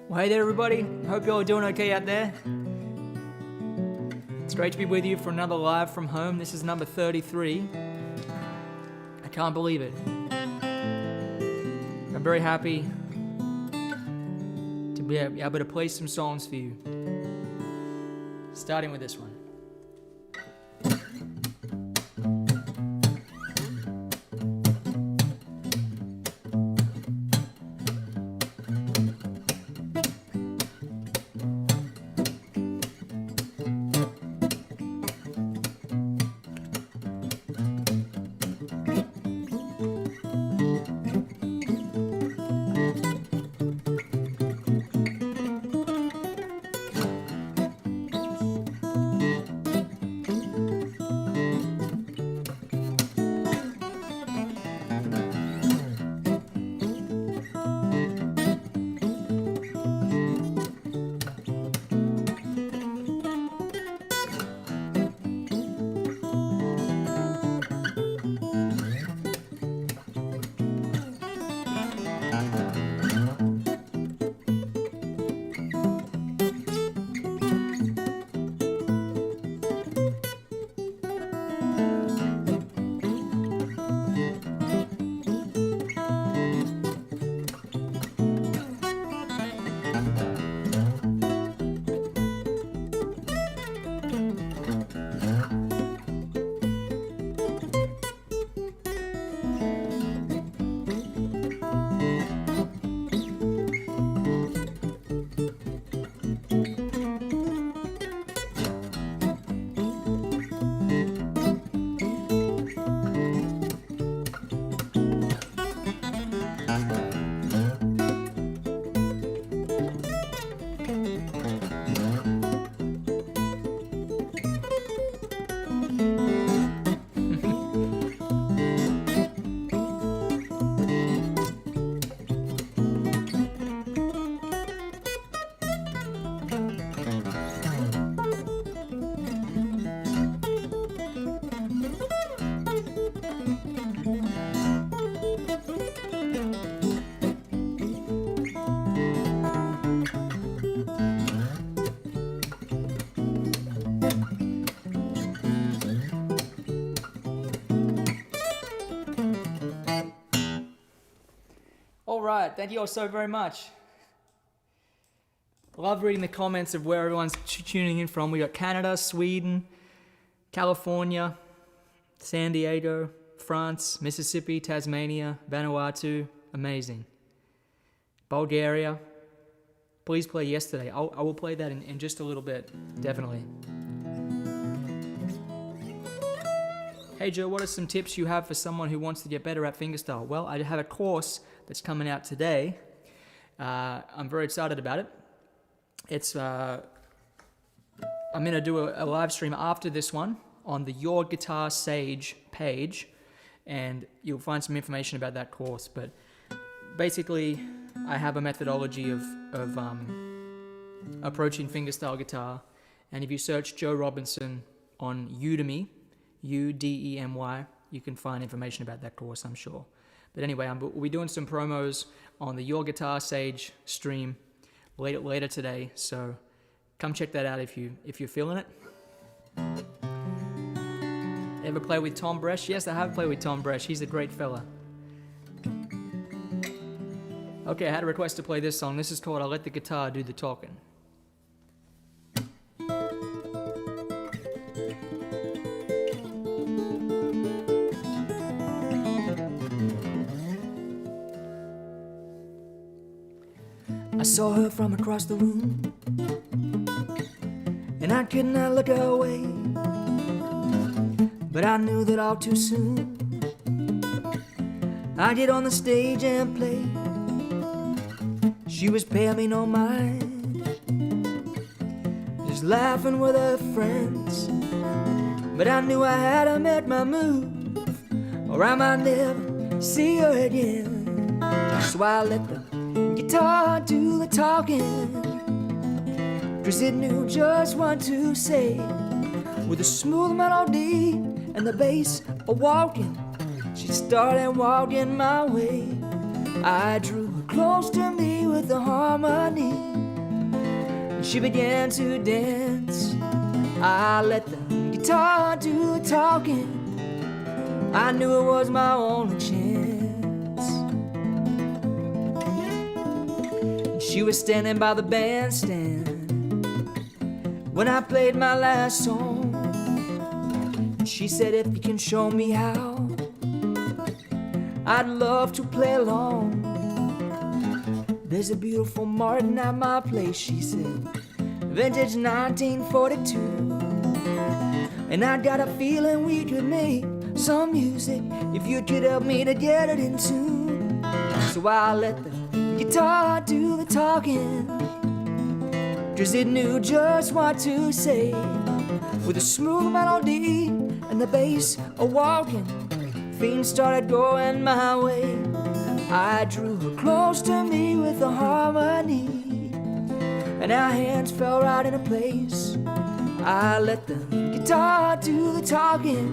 Well, hey there everybody, hope you all are doing okay out there. It's great to be with you for another live from home. This is number 33. I can't believe it. I'm very happy to be able to play some songs for you. Starting with this one. Alright, thank you all so very much. Love reading the comments of where everyone's tuning in from. We got Canada, Sweden, California, San Diego, France, Mississippi, Tasmania, Vanuatu. Amazing. Bulgaria. Please play Yesterday. I will play that in just a little bit, definitely. Hey Joe, what are some tips you have for someone who wants to get better at fingerstyle? Well, I have a course that's coming out today. I'm very excited about it. It's I'm going to do a live stream after this one on the Your Guitar Sage page, and you'll find some information about that course. But basically, I have a methodology of approaching fingerstyle guitar, and if you search Joe Robinson on Udemy, Udemy, you can find information about that course, I'm sure. But anyway, we'll be doing some promos on the Your Guitar Sage stream later today, so come check that out if you're feeling it. Ever play with Tom Bresh? Yes, I have played with Tom Bresh. He's a great fella. Okay, I had a request to play this song. This is called "I'll Let the Guitar Do the Talkin'." I saw her from across the room, and I could not look away, but I knew that all too soon I'd get on the stage and play. She was paying me no mind, just laughing with her friends, but I knew I had to make my move, or I might never see her again. So I let the guitar do the talking, 'cause it knew just what to say. With a smooth melody and the bass a-walking, she started walking my way. I drew her close to me with the harmony, she began to dance. I let the guitar do the talking. I knew it was my only chance. She was standing by the bandstand when I played my last song. She said, if you can show me how, I'd love to play along. There's a beautiful Martin at my place, she said, vintage 1942. And I got a feeling we could make some music if you could help me to get it in tune. So I let the guitar do the talking, 'cause it knew just what to say. With a smooth melody and the bass a-walking, things started going my way. I drew her close to me with the harmony, and our hands fell right into place. I let the guitar do the talking.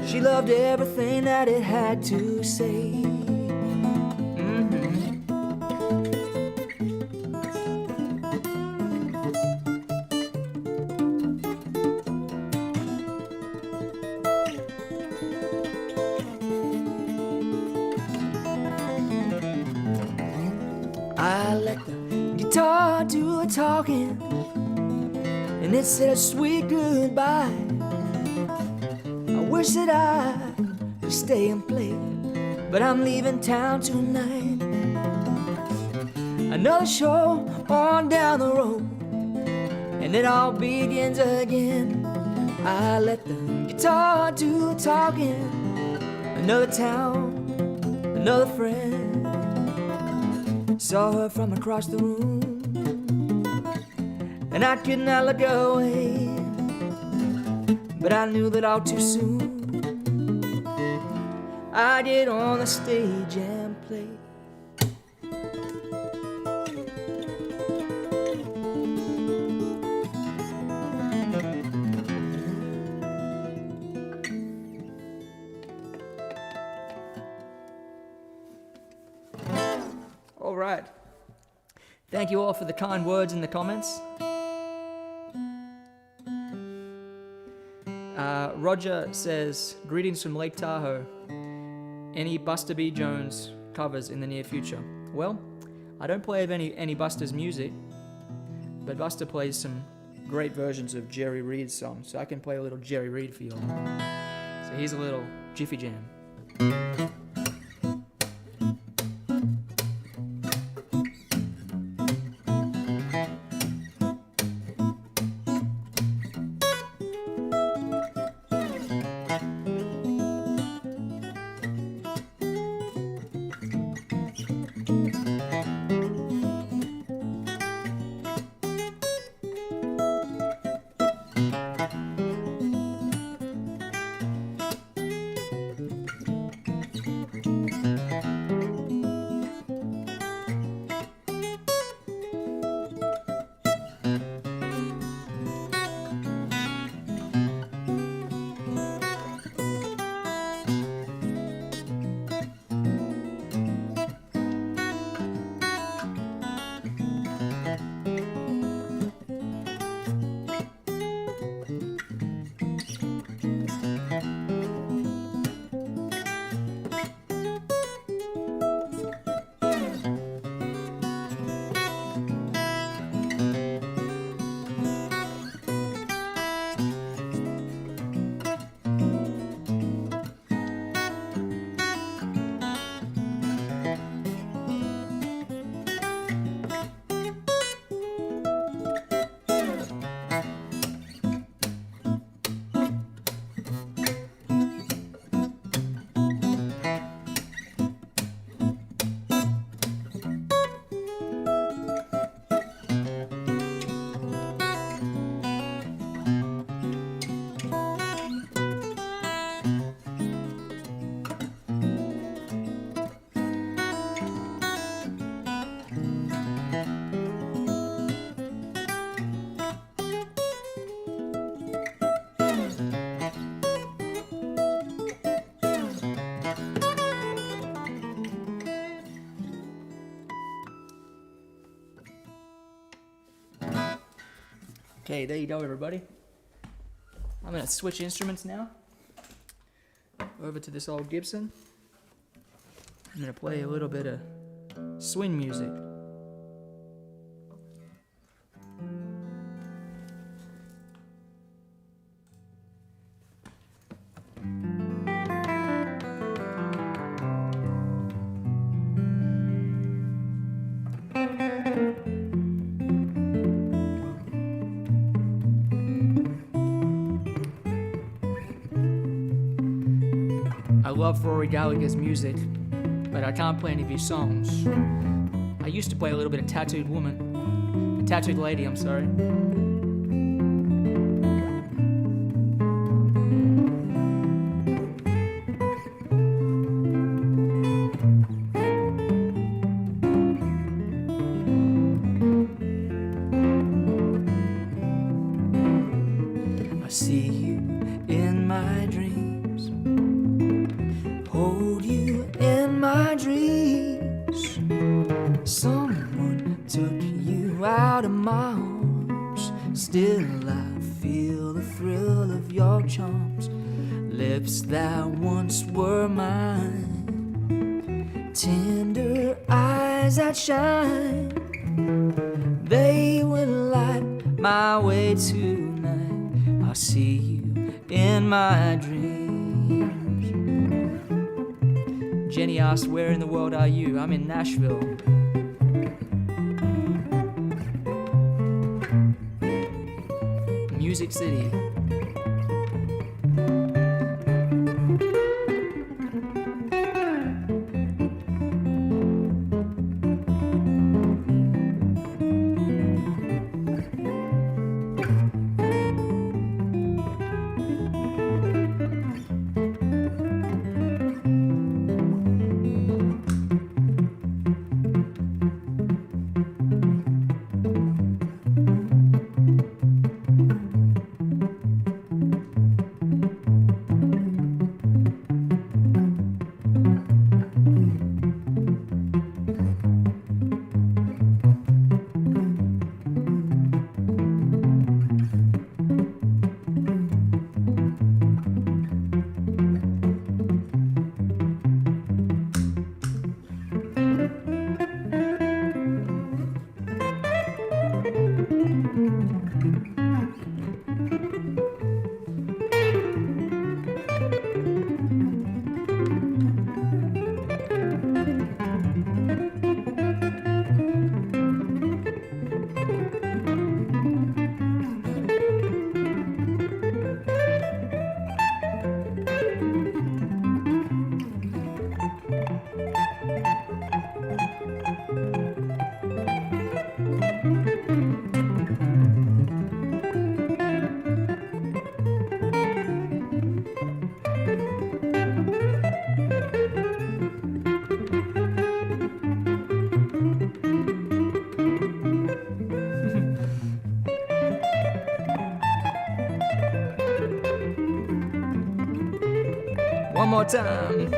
She loved everything that it had to say. I let the guitar do the talking, and it said a sweet goodbye. I wish that I could stay and play, but I'm leaving town tonight. Another show on down the road, and it all begins again. I let the guitar do the talking. Another town, another friend. Saw her from across the room, and I could not look away. But I knew that all too soon I'd get on the stage and play. All right. Thank you all for the kind words in the comments. Roger says, greetings from Lake Tahoe. Any Buster B. Jones covers in the near future? Well, I don't play any Buster's music, but Buster plays some great versions of Jerry Reed's songs, so I can play a little Jerry Reed for you all. So here's a little Jiffy Jam. Okay, there you go, everybody. I'm going to switch instruments now. Over to this old Gibson. I'm going to play a little bit of swing music. I love Rory Gallagher's music, but I can't play any of his songs. I used to play a little bit of Tattooed Lady, I'm sorry. I see you in my dreams, hold you in my dreams. Someone took you out of my arms. Still I feel the thrill of your charms. Lips that once were mine, tender eyes that shine. They will light my way tonight. I'll see you in my dreams. Jenny asked, where in the world are you? I'm in Nashville. Music City. One more time.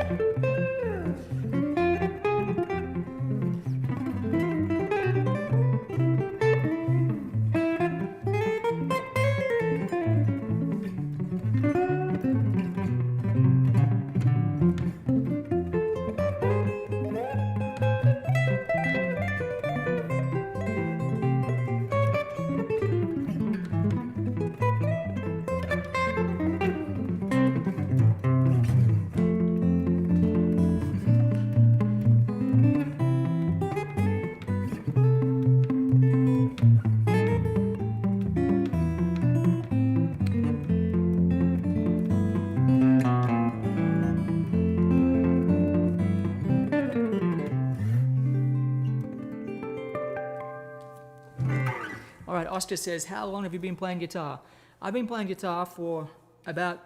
All right, Oscar says, how long have you been playing guitar? I've been playing guitar for about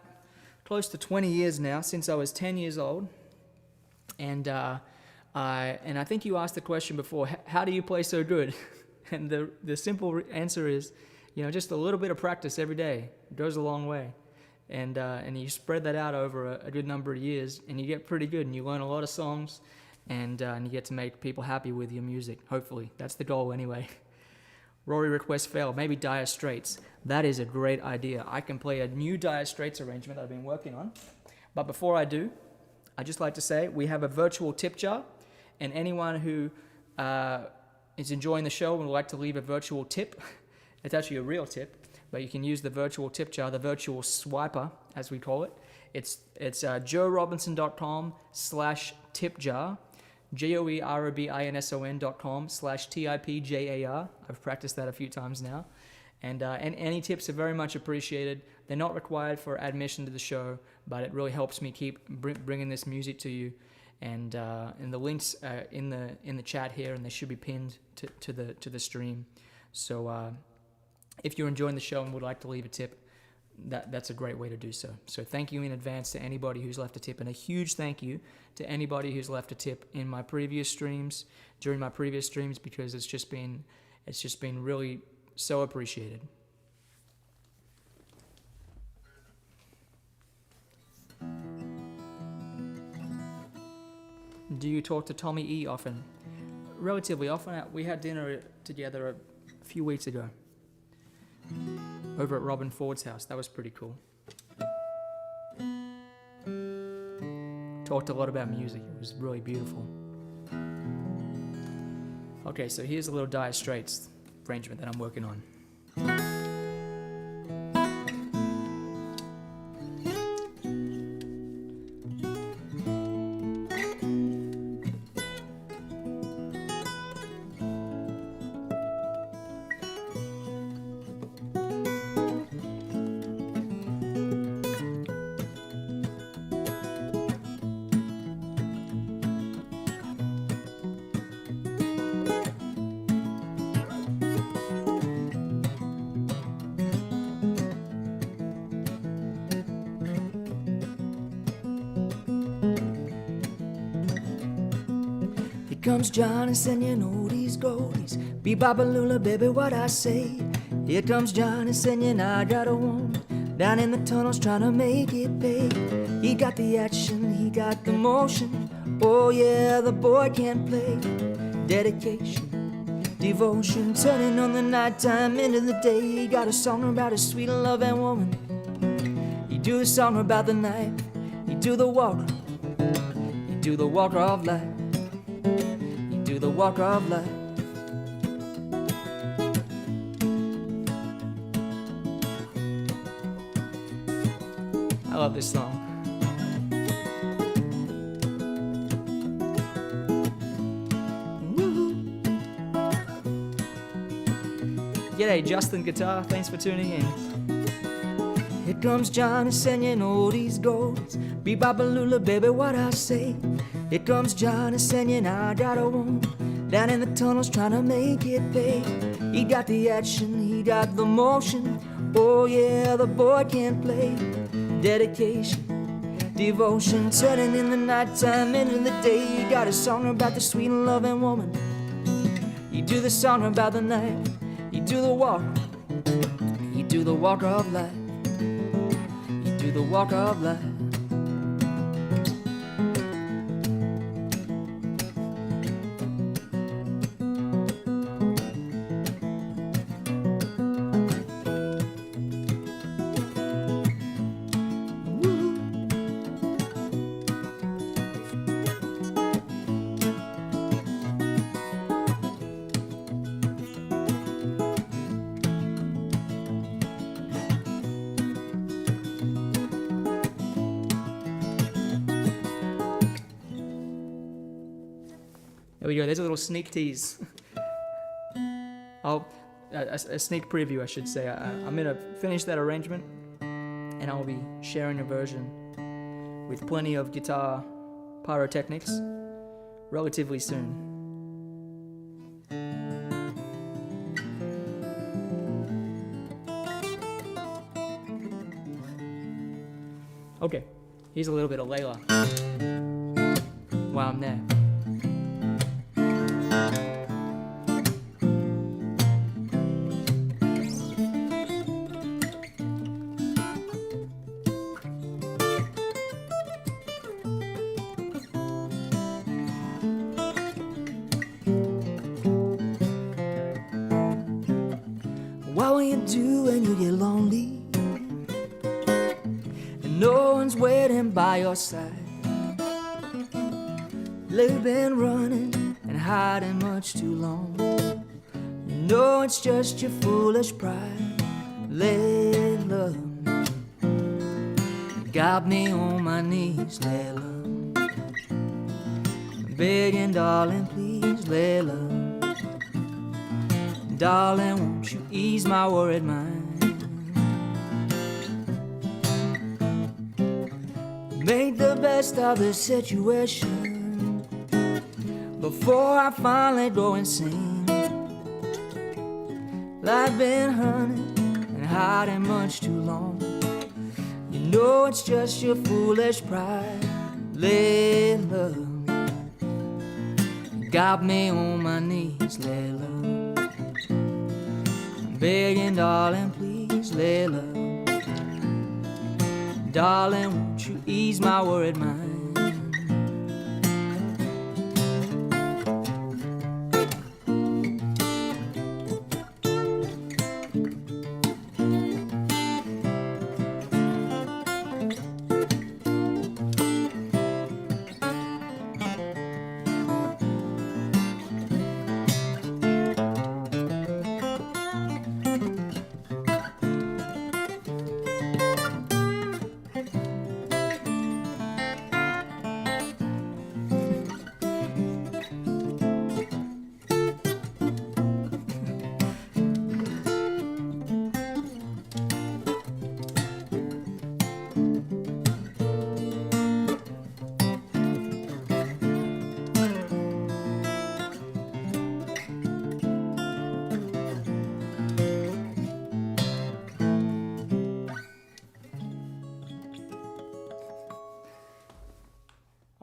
close to 20 years now, since I was 10 years old. And I think you asked the question before, how do you play so good? And the simple answer is, just a little bit of practice every day. It goes a long way. And you spread that out over a good number of years, and you get pretty good, and you learn a lot of songs, and you get to make people happy with your music, hopefully. That's the goal anyway. Rory request failed. Maybe Dire Straits. That is a great idea. I can play a new Dire Straits arrangement that I've been working on. But before I do, I'd just like to say we have a virtual tip jar, and anyone who is enjoying the show and would like to leave a virtual tip, it's actually a real tip, but you can use the virtual tip jar, the virtual swiper, as we call it. It's joerobinson.com/tipjar, joerobinson.com/tipjar. I've practiced that a few times now. And any tips are very much appreciated. They're not required for admission to the show, but it really helps me keep bringing this music to you. And the links are in the chat here, and they should be pinned to the stream. So if you're enjoying the show and would like to leave a tip, that's a great way to do so. So thank you in advance to anybody who's left a tip, and a huge thank you to anybody who's left a tip in my previous streams, during my previous streams, because it's just been really so appreciated. Do you talk to Tommy E often? Relatively often. We had dinner together a few weeks ago over at Robin Ford's house. That was pretty cool. Talked a lot about music. It was really beautiful. Okay, so here's a little Dire Straits arrangement that I'm working on. Comes Johnny singing oldies goldies, bebop-a-lula, baby, what I say. Here comes Johnny singing I got a woman down in the tunnels trying to make it pay. He got the action, he got the motion. Oh yeah, the boy can play. Dedication, devotion, turning on the nighttime into the day. He got a song about a sweet loving woman. He do a song about the night. He do the walk. He do the walk of life. The walk of life. I love this song. Woo-hoo. G'day, Justin Guitar. Thanks for tuning in. Here comes Johnny singing oldies goldies, bebop-a-lula, baby, what I say. Here comes Johnny singing I got a woman down in the tunnels trying to make it pay. He got the action, he got the motion. Oh yeah, the boy can play. Dedication, devotion, turning in the nighttime into the day. He got a song about the sweet and loving woman. He do the song about the night. He do the walk. He do the walk of life. He do the walk of life. There we go, there's a little sneak tease. A sneak preview, I should say. I'm going to finish that arrangement, and I'll be sharing a version with plenty of guitar pyrotechnics relatively soon. Okay, here's a little bit of Layla while I'm there. you do when you get lonely and no one's waiting by your side. You've been running and hiding much too long. You know it's just your foolish pride, Layla. You got me on my knees, Layla. I'm begging, darling, please, Layla. Darling, won't you ease my worried mind? Make the best of the situation before I finally go insane. I've been hunting and hiding much too long. You know it's just your foolish pride, Layla. You got me on my knees, Layla. I'm begging, darling, please, Layla. Darling, won't you ease my worried mind?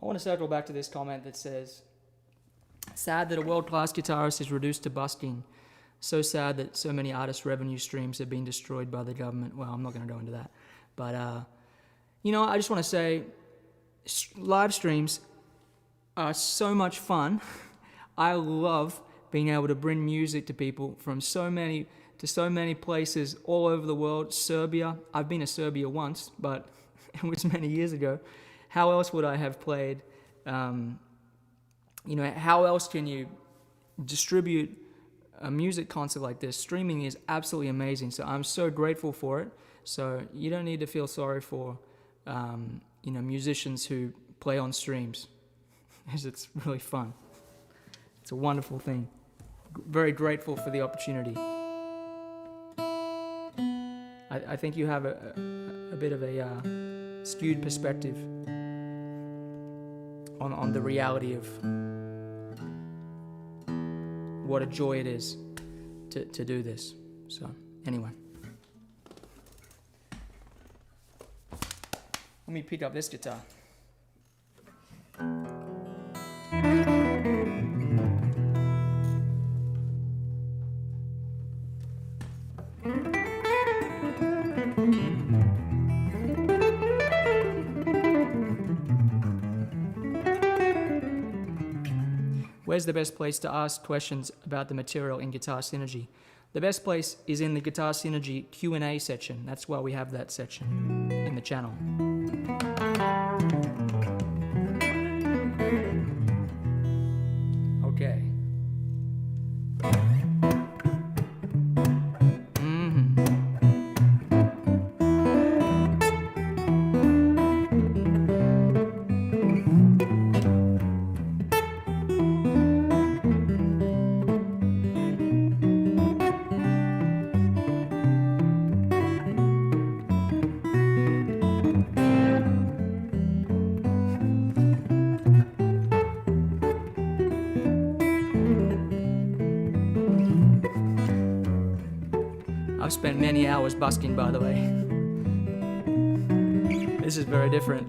I want to circle back to this comment that says, sad that a world-class guitarist is reduced to busking. So sad that so many artists' revenue streams have been destroyed by the government. Well, I'm not going to go into that. But, you know, I just want to say, live streams are so much fun. I love being able to bring music to people from so many places all over the world. Serbia, I've been to Serbia once, but it was many years ago. How else would I have played? You know, how else can you distribute a music concert like this? Streaming is absolutely amazing, so I'm so grateful for it. So you don't need to feel sorry for, you know, musicians who play on streams, because it's really fun. It's a wonderful thing. Very grateful for the opportunity. I think you have a bit of a skewed perspective on the reality of what a joy it is to do this. So anyway, let me pick up this guitar. Where's the best place to ask questions about the material in Guitar Synergy? The best place is in the Guitar Synergy Q&A section. That's why we have that section in the channel. Okay. I've spent many hours busking, by the way. This is very different.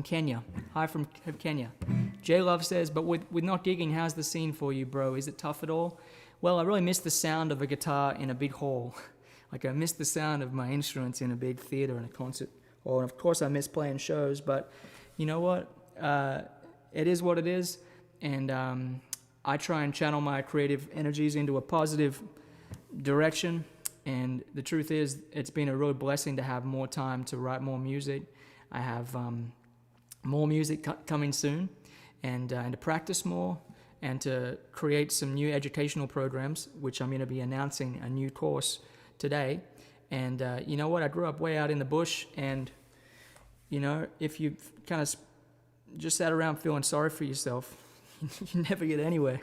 Kenya. Hi from Kenya. J Love says, but with not gigging, how's the scene for you, bro? Is it tough at all? Well, I really miss the sound of a guitar in a big hall. Like, I miss the sound of my instruments in a big theater and a concert hall. And of course, I miss playing shows, but you know what? It is what it is. And I try and channel my creative energies into a positive direction. And the truth is, it's been a real blessing to have more time to write more music. I have more music coming soon, and to practice more, and to create some new educational programs, which I'm going to be announcing a new course today. And you know what? I grew up way out in the bush, and you know, if you kind of just sat around feeling sorry for yourself, you never get anywhere.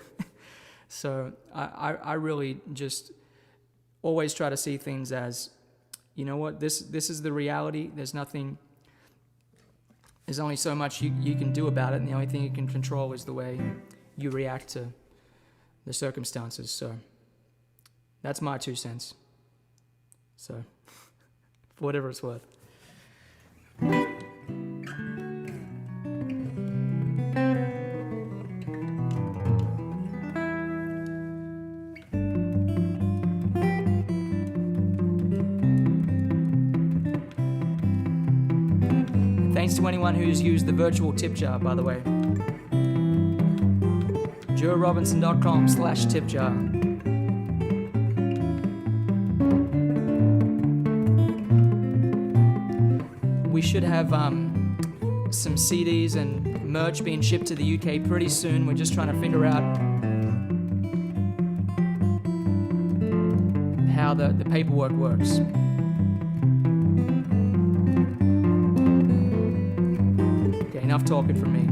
So I really just always try to see things as, you know what, this is the reality. There's only so much you can do about it, and the only thing you can control is the way you react to the circumstances. So that's my 2 cents. So for whatever it's worth. Thanks to anyone who's used the virtual tip jar, by the way. joerobinson.com/tip-jar. We should have some CDs and merch being shipped to the UK pretty soon. We're just trying to figure out how the paperwork works. Okay, enough talking from me.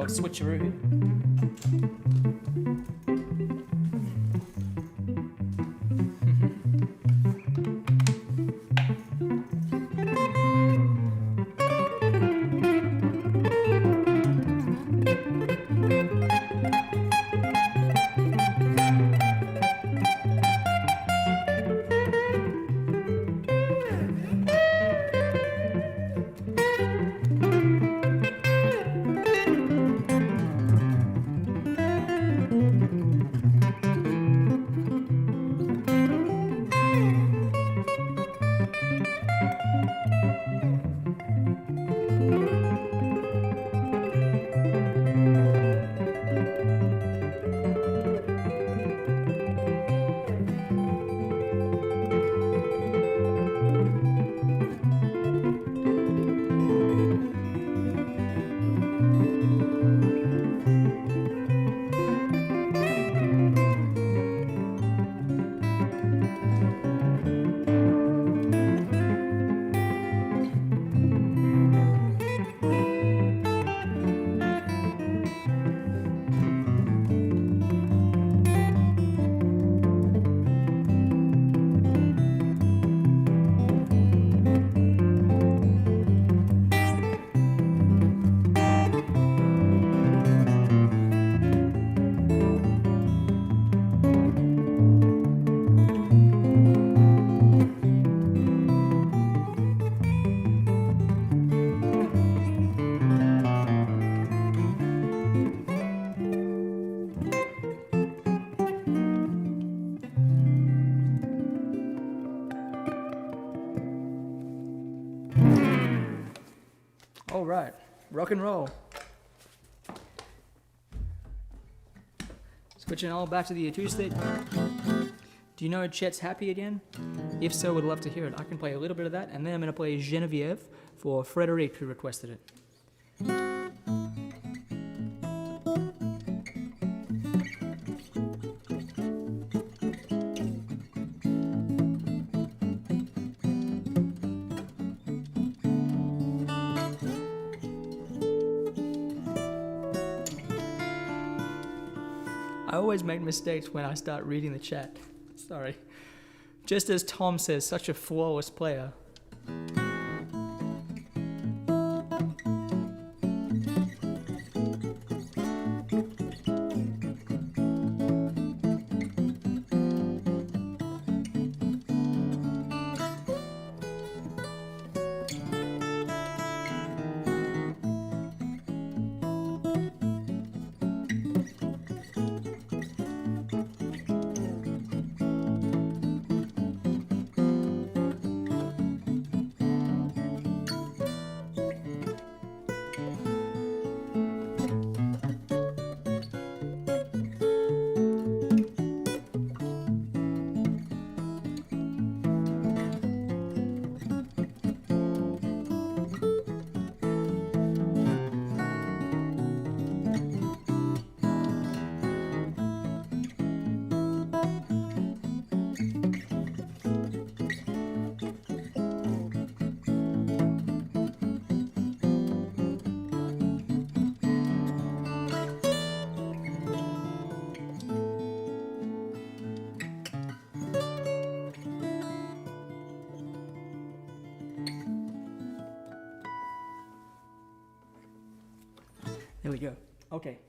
Switcheroo. All right, rock and roll. Switching all back to the acoustic. Do you know Chet's Happy again? If so, would love to hear it. I can play a little bit of that, and then I'm going to play Genevieve for Frederic, who requested it. I always make mistakes when I start reading the chat. Sorry. Just as Tom says, such a flawless player. There we go. Okay.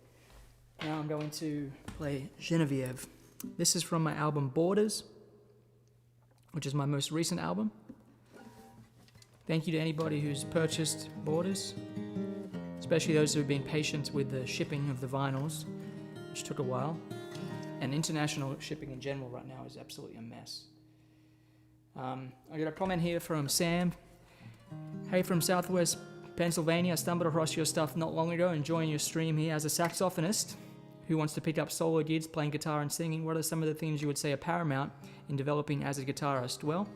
Now I'm going to play Genevieve. This is from my album Borders, which is my most recent album. Thank you to anybody who's purchased Borders, especially those who have been patient with the shipping of the vinyls, which took a while. And international shipping in general right now is absolutely a mess. I got a comment here from Sam. Hey, from Southwest Pennsylvania, I stumbled across your stuff not long ago, enjoying your stream here. As a saxophonist who wants to pick up solo gigs, playing guitar and singing, what are some of the things you would say are paramount in developing as a guitarist? Well,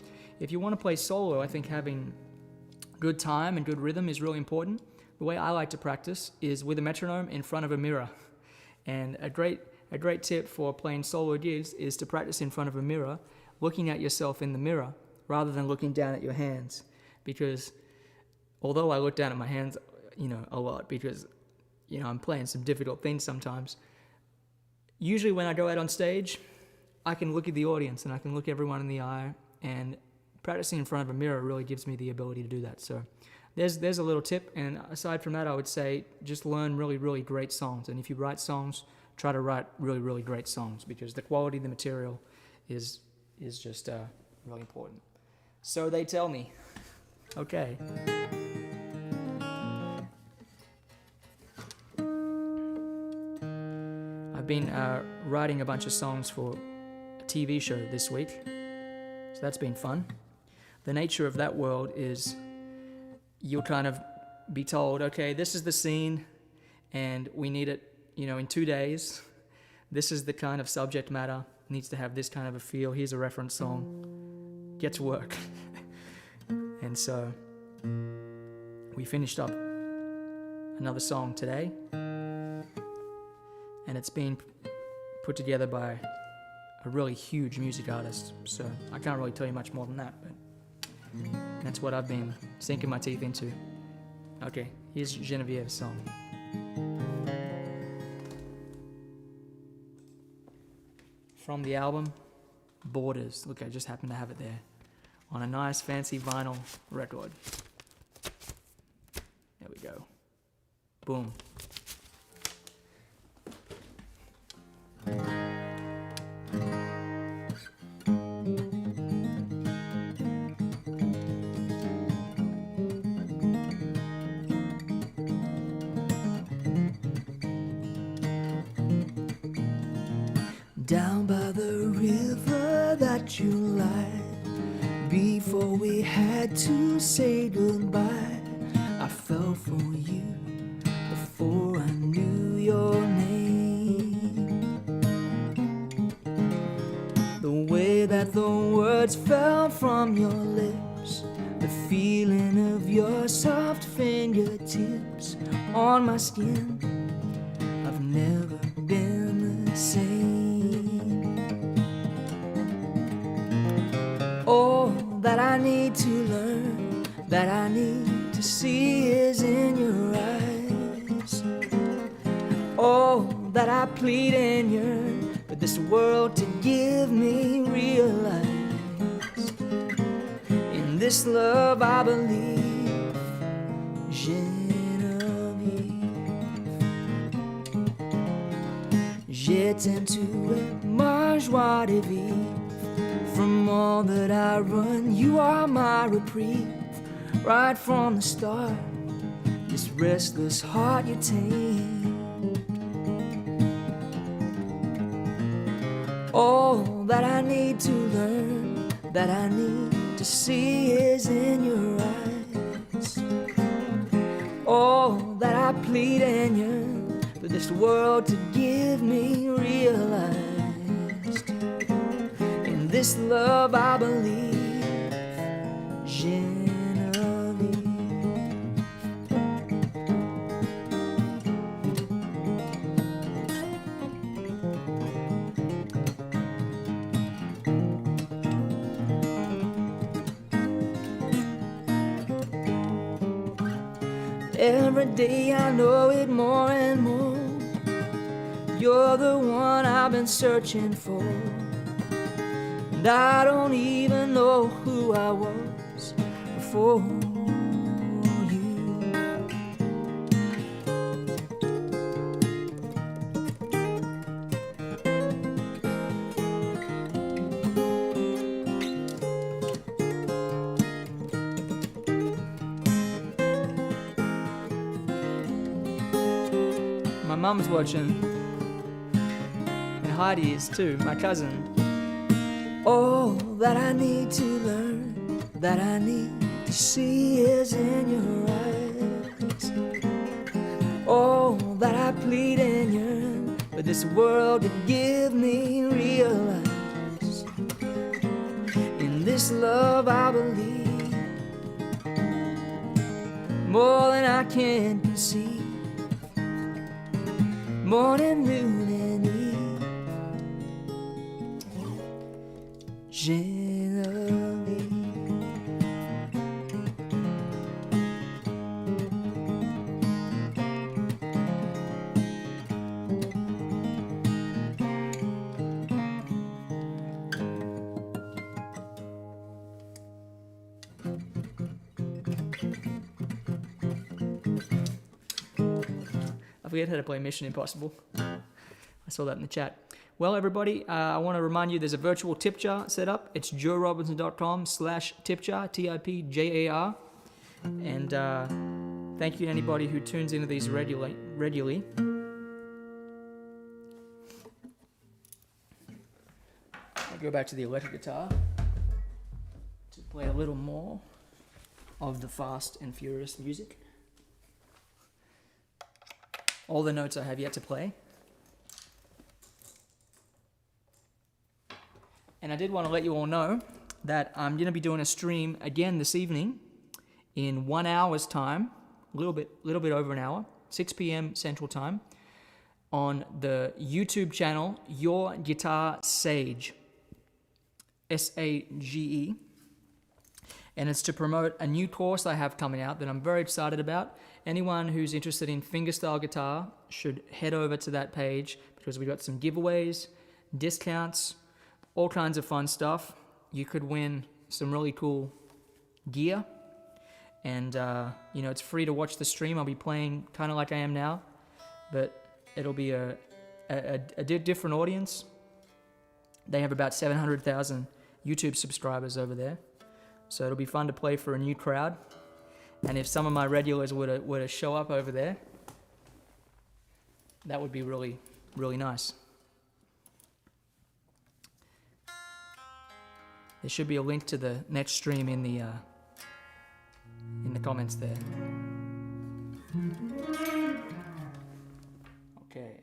if you want to play solo, I think having good time and good rhythm is really important. The way I like to practice is with a metronome in front of a mirror. And a great tip for playing solo gigs is to practice in front of a mirror, looking at yourself in the mirror rather than looking down at your hands. Because although I look down at my hands, a lot because, I'm playing some difficult things sometimes, usually when I go out on stage, I can look at the audience and I can look everyone in the eye, and practicing in front of a mirror really gives me the ability to do that. So there's a little tip, and aside from that, I would say just learn really, really great songs. And if you write songs, try to write really, really great songs, because the quality of the material is just really important. So they tell me. Okay. I've been writing a bunch of songs for a TV show this week, so that's been fun. The nature of that world is you'll kind of be told, okay, this is the scene, and we need it, in 2 days. This is the kind of subject matter, needs to have this kind of a feel. Here's a reference song. Get to work. And so we finished up another song today, and it's been put together by a really huge music artist, so I can't really tell you much more than that, but that's what I've been sinking my teeth into. Okay, here's Genevieve's song. From the album Borders. Look, I just happen to have it there on a nice fancy vinyl record. There we go. Boom. Down by the river that you lie, before we had to say goodbye, I fell for words fell from your lips, the feeling of your soft fingertips on my skin. I've never been the same. All that I need to learn, that I need to see is in your eyes. All that I plead and yearn for this world to give me realize. In this love I believe, Genevieve. Je t'aime, tu es ma joie de vivre. From all that I run, you are my reprieve. Right from the start, this restless heart you tame. All that I need to learn, that I need to see is in your eyes. All that I plead and yearn for this world to give me realized. In this love I believe, Genevieve. Every day I know it more and more. You're the one I've been searching for. And I don't even know who I was before you. My mum's watching, and Heidi is too, my cousin. All that I need to learn, that I need to see is in your eyes. All that I plead and yearn for this world to give me realize. In this love I believe, more than I can conceive. Morning, noon, and eve, Genevieve. I forget how to play Mission Impossible. I saw that in the chat. Well, everybody, I want to remind you there's a virtual tip jar set up. It's joerobinson.com/tipjar, TIPJAR. And thank you to anybody who tunes into these regularly. I'll go back to the electric guitar to play a little more of the fast and furious music. All the notes I have yet to play. And I did want to let you all know that I'm going to be doing a stream again this evening in 1 hour's time, a little bit over an hour, 6 p.m. Central Time, on the YouTube channel Your Guitar Sage, SAGE. And it's to promote a new course I have coming out that I'm very excited about. Anyone who's interested in fingerstyle guitar should head over to that page because we've got some giveaways, discounts, all kinds of fun stuff. You could win some really cool gear. And, it's free to watch the stream. I'll be playing kind of like I am now, but it'll be a different audience. They have about 700,000 YouTube subscribers over there. So it'll be fun to play for a new crowd. And if some of my regulars were to show up over there, that would be really, really nice. There should be a link to the next stream in the comments there. Okay.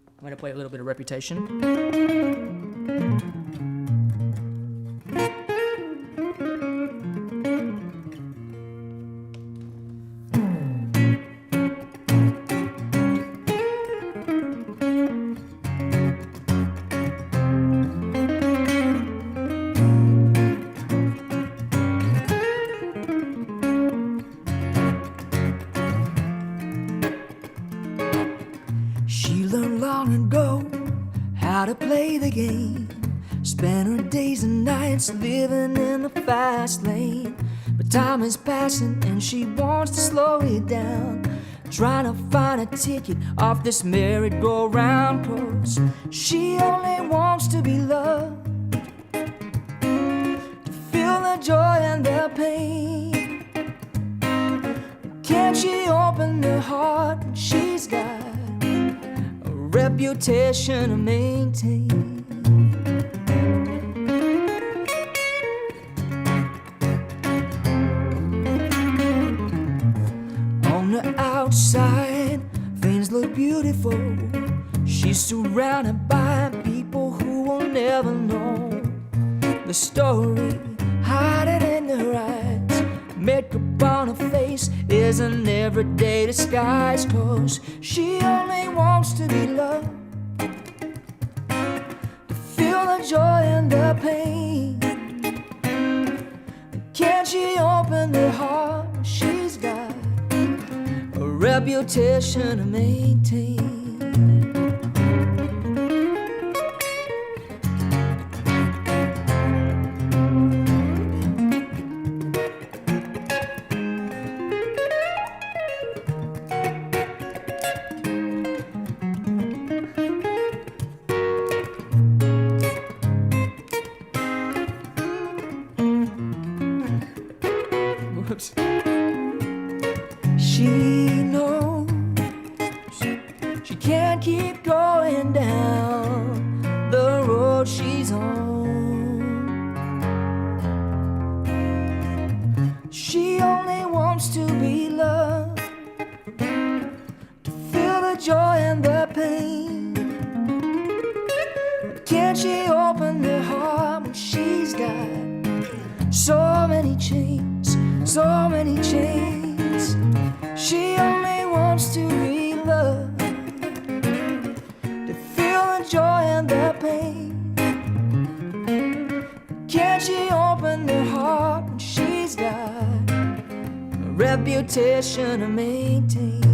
I'm going to play a little bit of Reputation. long ago how to play the game. Spent her days and nights living in the fast lane. But time is passing and she wants to slow it down, trying to find a ticket off this merry-go-round. 'Cause she only wants to be loved, to feel the joy and the pain. Can't she open her heart when she's got a reputation to maintain? On the outside, things look beautiful. She's surrounded by people who will never know the story hiding in her eyes. Makeup on her face is an everyday disguise. 'Cause she only wants to be loved, to feel the joy and the pain. Can't she open her heart? She's got a reputation to maintain. Whoops. She knows she can't keep going down the road she's on. She only wants to be loved, to feel the joy and the pain. Can't she open her heart when she's got so many chains, so many chains? She only wants to be loved, to feel the joy and the pain. Can't she open her heart when she's got a reputation to maintain?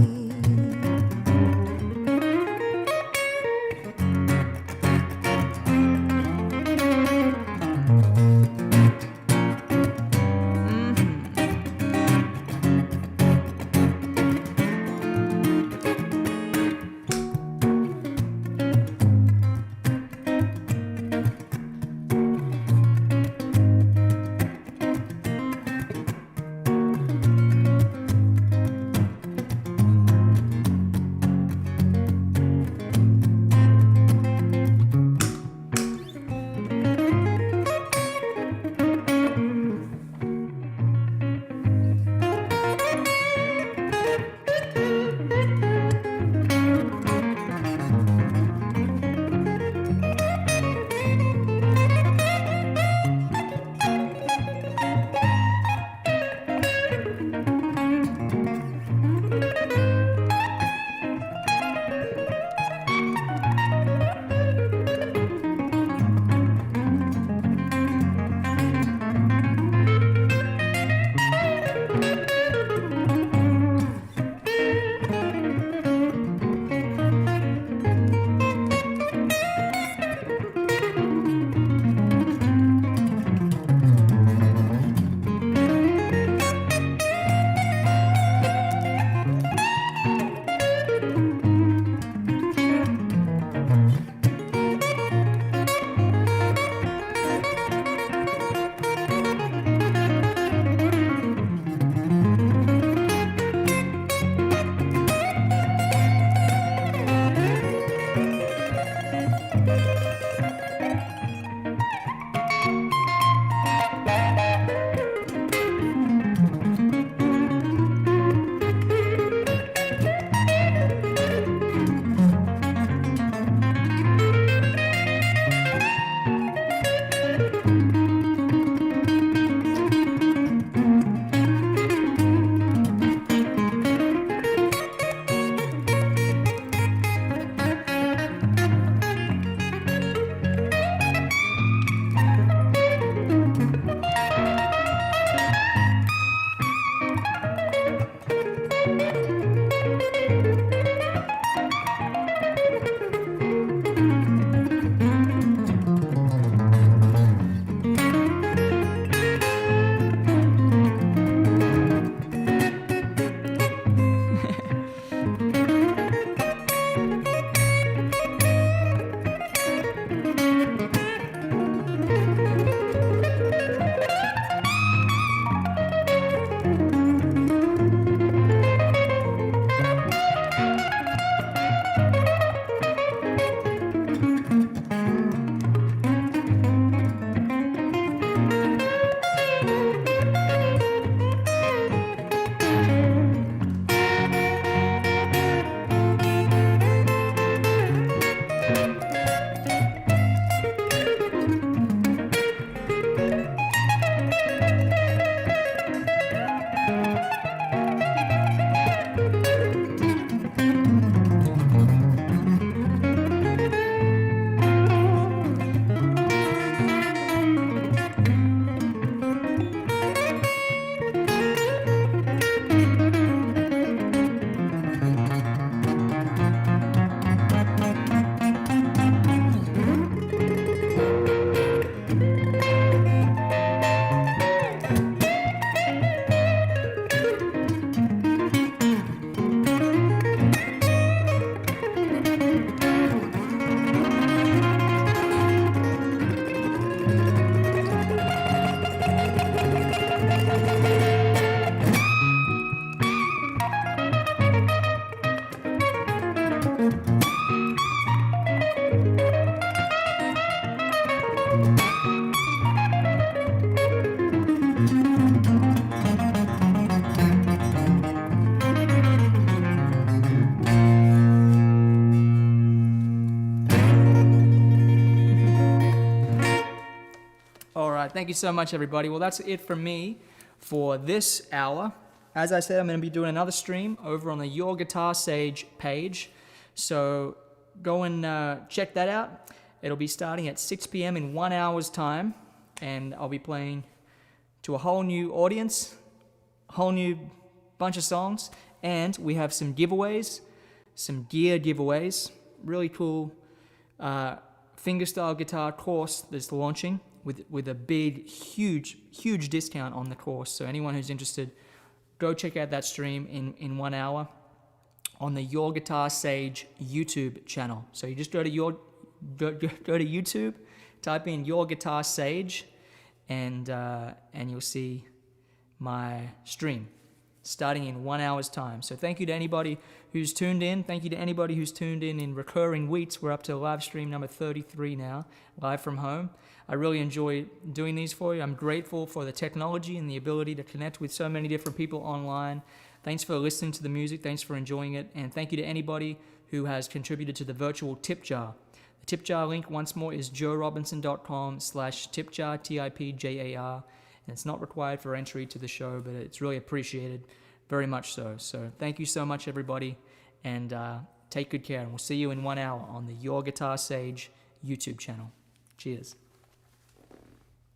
thank you so much, everybody. Well, that's it from me for this hour. As I said, I'm going to be doing another stream over on the Your Guitar Sage page. So go and check that out. It'll be starting at 6 p.m. in 1 hour's time. And I'll be playing to a whole new audience, a whole new bunch of songs. And we have some giveaways, some gear giveaways. Really cool fingerstyle guitar course that's launching with a big, huge discount on the course. So anyone who's interested, go check out that stream in 1 hour on the Your Guitar Sage YouTube channel. So you just go to YouTube, type in Your Guitar Sage, and you'll see my stream starting in 1 hour's time. So thank you to anybody who's tuned in. Thank you to anybody who's tuned in recurring weeks. We're up to live stream number 33 now, live from home. I really enjoy doing these for you. I'm grateful for the technology and the ability to connect with so many different people online. Thanks for listening to the music. Thanks for enjoying it. And thank you to anybody who has contributed to the virtual tip jar. The tip jar link, once more, is joerobinson.com/tipjar, TIPJAR. And it's not required for entry to the show, but it's really appreciated, very much so. So thank you so much, everybody, and take good care. And we'll see you in 1 hour on the Your Guitar Sage YouTube channel. Cheers.